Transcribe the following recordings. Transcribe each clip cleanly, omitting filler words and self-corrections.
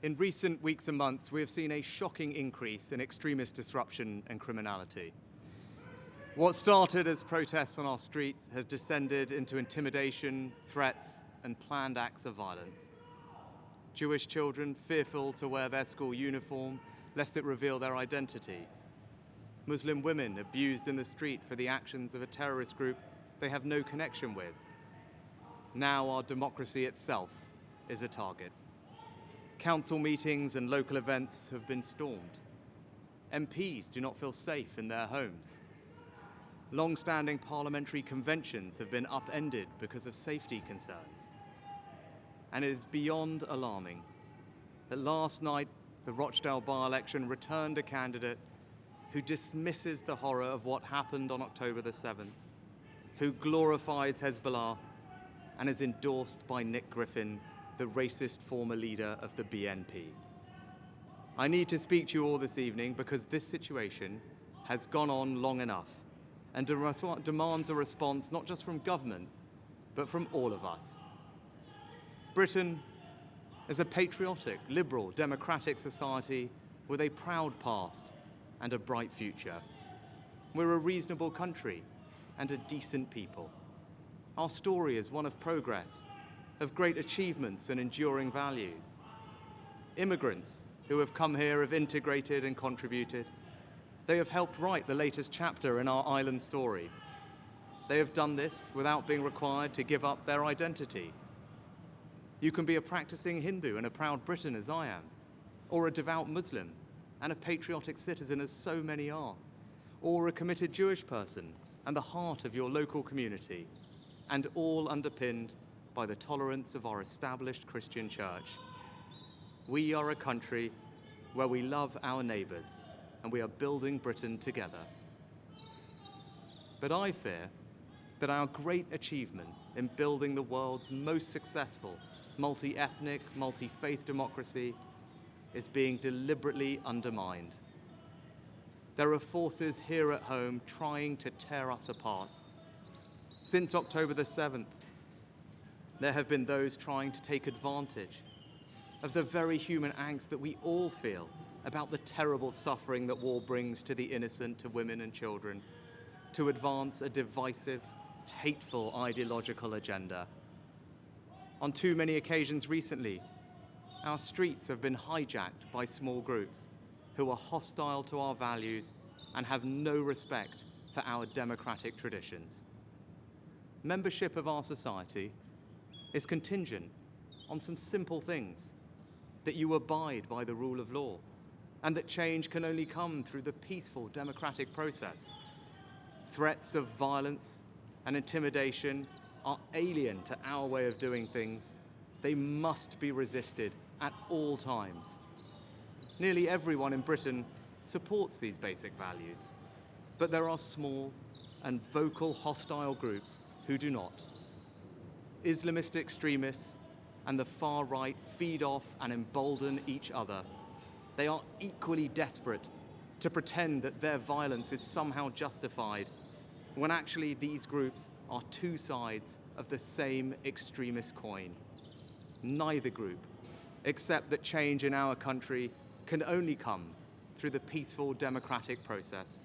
In recent weeks and months, we have seen a shocking increase in extremist disruption and criminality. What started as protests on our street has descended into intimidation, threats, and planned acts of violence. Jewish children fearful to wear their school uniform lest it reveal their identity. Muslim women abused in the street for the actions of a terrorist group they have no connection with. Now our democracy itself is a target. Council meetings and local events have been stormed. MPs do not feel safe in their homes. Long-standing parliamentary conventions have been upended because of safety concerns. And it is beyond alarming that last night the Rochdale by-election returned a candidate who dismisses the horror of what happened on October the 7th, who glorifies Hezbollah and is endorsed by Nick Griffin, the racist former leader of the BNP. I need to speak to you all this evening because this situation has gone on long enough and demands a response not just from government, but from all of us. Britain is a patriotic, liberal, democratic society with a proud past and a bright future. We're a reasonable country and a decent people. Our story is one of progress, of great achievements and enduring values. Immigrants who have come here have integrated and contributed. They have helped write the latest chapter in our island story. They have done this without being required to give up their identity. You can be a practicing Hindu and a proud Briton as I am, or a devout Muslim and a patriotic citizen as so many are, or a committed Jewish person and the heart of your local community, and all underpinned by the tolerance of our established Christian church. We are a country where we love our neighbours and we are building Britain together. But I fear that our great achievement in building the world's most successful multi-ethnic, multi-faith democracy is being deliberately undermined. There are forces here at home trying to tear us apart. Since October the 7th, there have been those trying to take advantage of the very human angst that we all feel about the terrible suffering that war brings to the innocent, to women and children, to advance a divisive, hateful ideological agenda. On too many occasions recently, our streets have been hijacked by small groups who are hostile to our values and have no respect for our democratic traditions. Membership of our society is contingent on some simple things: that you abide by the rule of law, and that change can only come through the peaceful democratic process. Threats of violence and intimidation are alien to our way of doing things. They must be resisted at all times. Nearly everyone in Britain supports these basic values, but there are small and vocal hostile groups who do not. Islamist extremists and the far right feed off and embolden each other. They are equally desperate to pretend that their violence is somehow justified, when actually these groups are two sides of the same extremist coin. Neither group accept that change in our country can only come through the peaceful democratic process.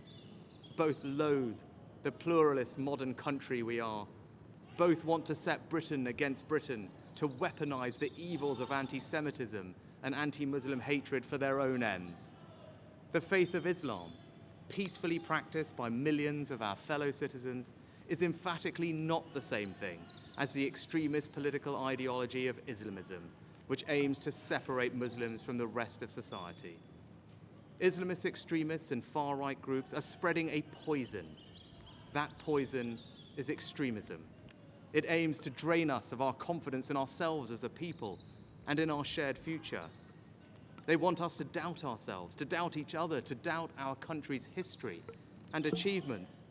Both loathe the pluralist modern country we are. Both want to set Britain against Britain, to weaponize the evils of anti-Semitism and anti-Muslim hatred for their own ends. The faith of Islam, peacefully practiced by millions of our fellow citizens, is emphatically not the same thing as the extremist political ideology of Islamism, which aims to separate Muslims from the rest of society. Islamist extremists and far-right groups are spreading a poison. That poison is extremism. It aims to drain us of our confidence in ourselves as a people and in our shared future. They want us to doubt ourselves, to doubt each other, to doubt our country's history and achievements.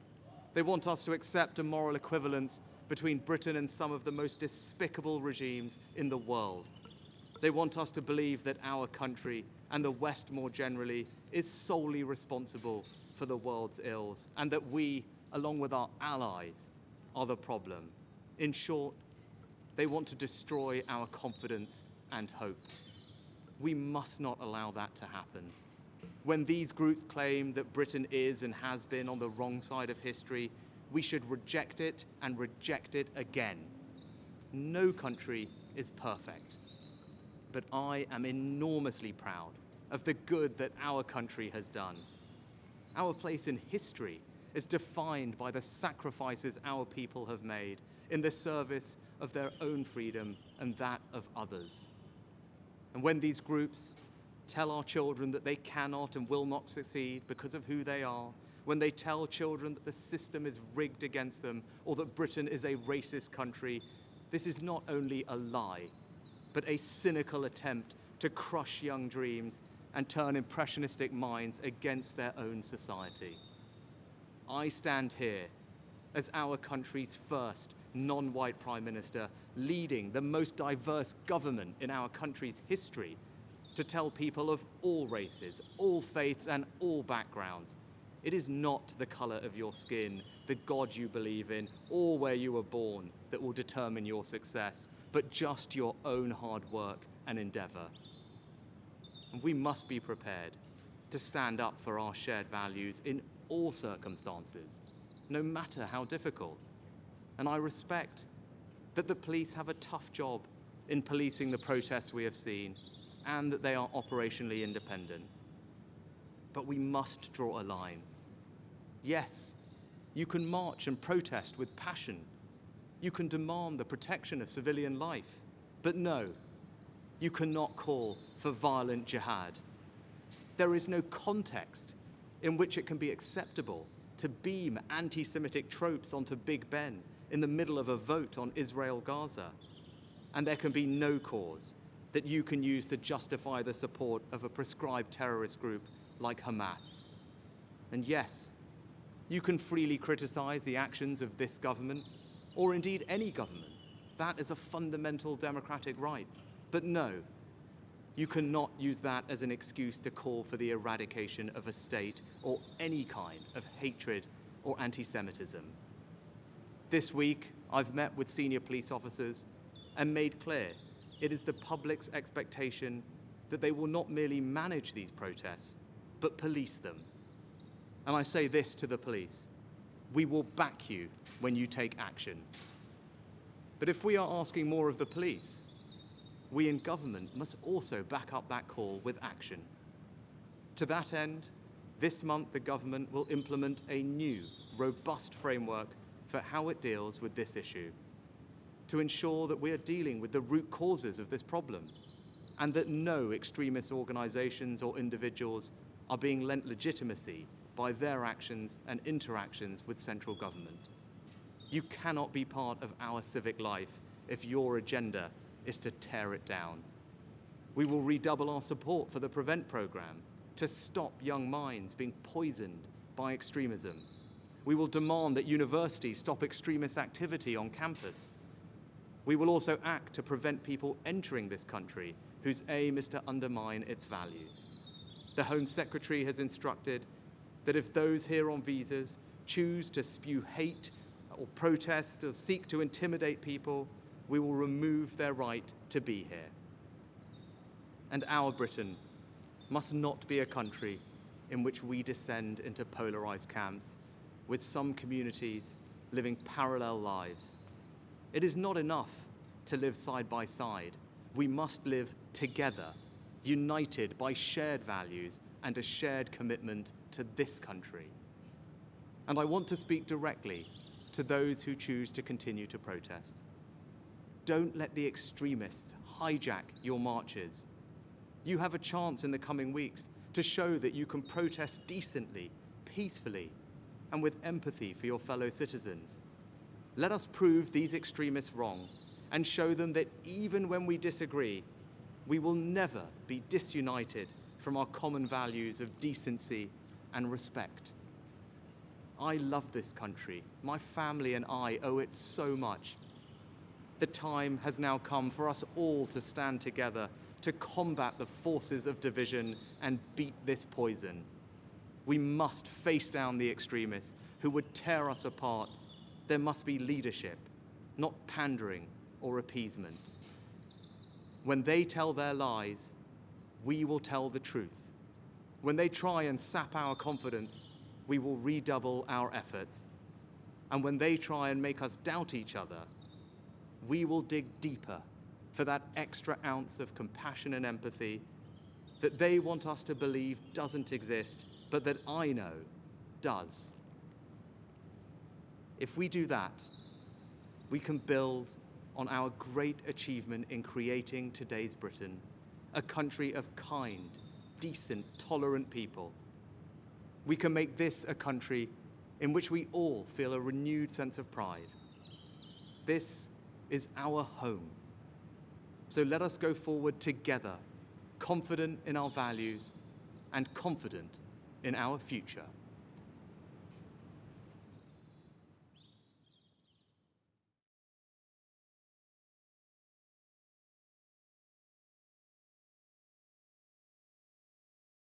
They want us to accept a moral equivalence between Britain and some of the most despicable regimes in the world. They want us to believe that our country, and the West more generally, is solely responsible for the world's ills, and that we, along with our allies, are the problem. In short, they want to destroy our confidence and hope. We must not allow that to happen. When these groups claim that Britain is and has been on the wrong side of history, we should reject it and reject it again. No country is perfect, but I am enormously proud of the good that our country has done. Our place in history is defined by the sacrifices our people have made in the service of their own freedom and that of others. And when these groups tell our children that they cannot and will not succeed because of who they are, when they tell children that the system is rigged against them or that Britain is a racist country, this is not only a lie, but a cynical attempt to crush young dreams and turn impressionistic minds against their own society. I stand here as our country's first non-white Prime Minister, leading the most diverse government in our country's history, to tell people of all races, all faiths, and all backgrounds, it is not the colour of your skin, the God you believe in, or where you were born that will determine your success, but just your own hard work and endeavour. And we must be prepared to stand up for our shared values in all circumstances, no matter how difficult. And I respect that the police have a tough job in policing the protests we have seen, and that they are operationally independent. But we must draw a line. Yes, you can march and protest with passion. You can demand the protection of civilian life. But no, you cannot call for violent jihad. There is no context in which it can be acceptable to beam anti-Semitic tropes onto Big Ben in the middle of a vote on Israel-Gaza. And there can be no cause that you can use to justify the support of a prescribed terrorist group like Hamas. And yes, you can freely criticize the actions of this government, or indeed any government. That is a fundamental democratic right. But no, you cannot use that as an excuse to call for the eradication of a state or any kind of hatred or anti-Semitism. This week, I've met with senior police officers and made clear it is the public's expectation that they will not merely manage these protests, but police them. And I say this to the police: we will back you when you take action. But if we are asking more of the police, we in government must also back up that call with action. To that end, this month the government will implement a new, robust framework for how it deals with this issue, to ensure that we are dealing with the root causes of this problem, and that no extremist organisations or individuals are being lent legitimacy by their actions and interactions with central government. You cannot be part of our civic life if your agenda is to tear it down. We will redouble our support for the Prevent programme to stop young minds being poisoned by extremism. We will demand that universities stop extremist activity on campus. We will also act to prevent people entering this country whose aim is to undermine its values. The Home Secretary has instructed that if those here on visas choose to spew hate or protest or seek to intimidate people, we will remove their right to be here. And our Britain must not be a country in which we descend into polarised camps, with some communities living parallel lives. It is not enough to live side by side. We must live together, united by shared values and a shared commitment to this country. And I want to speak directly to those who choose to continue to protest. Don't let the extremists hijack your marches. You have a chance in the coming weeks to show that you can protest decently, peacefully, and with empathy for your fellow citizens. Let us prove these extremists wrong and show them that even when we disagree, we will never be disunited from our common values of decency and respect. I love this country. My family and I owe it so much. The time has now come for us all to stand together to combat the forces of division and beat this poison. We must face down the extremists who would tear us apart. There must be leadership, not pandering or appeasement. When they tell their lies, we will tell the truth. When they try and sap our confidence, we will redouble our efforts. And when they try and make us doubt each other, we will dig deeper for that extra ounce of compassion and empathy that they want us to believe doesn't exist, but that I know does. If we do that, we can build on our great achievement in creating today's Britain, a country of kind, decent, tolerant people. We can make this a country in which we all feel a renewed sense of pride. This is our home. So let us go forward together, confident in our values and confident in our future.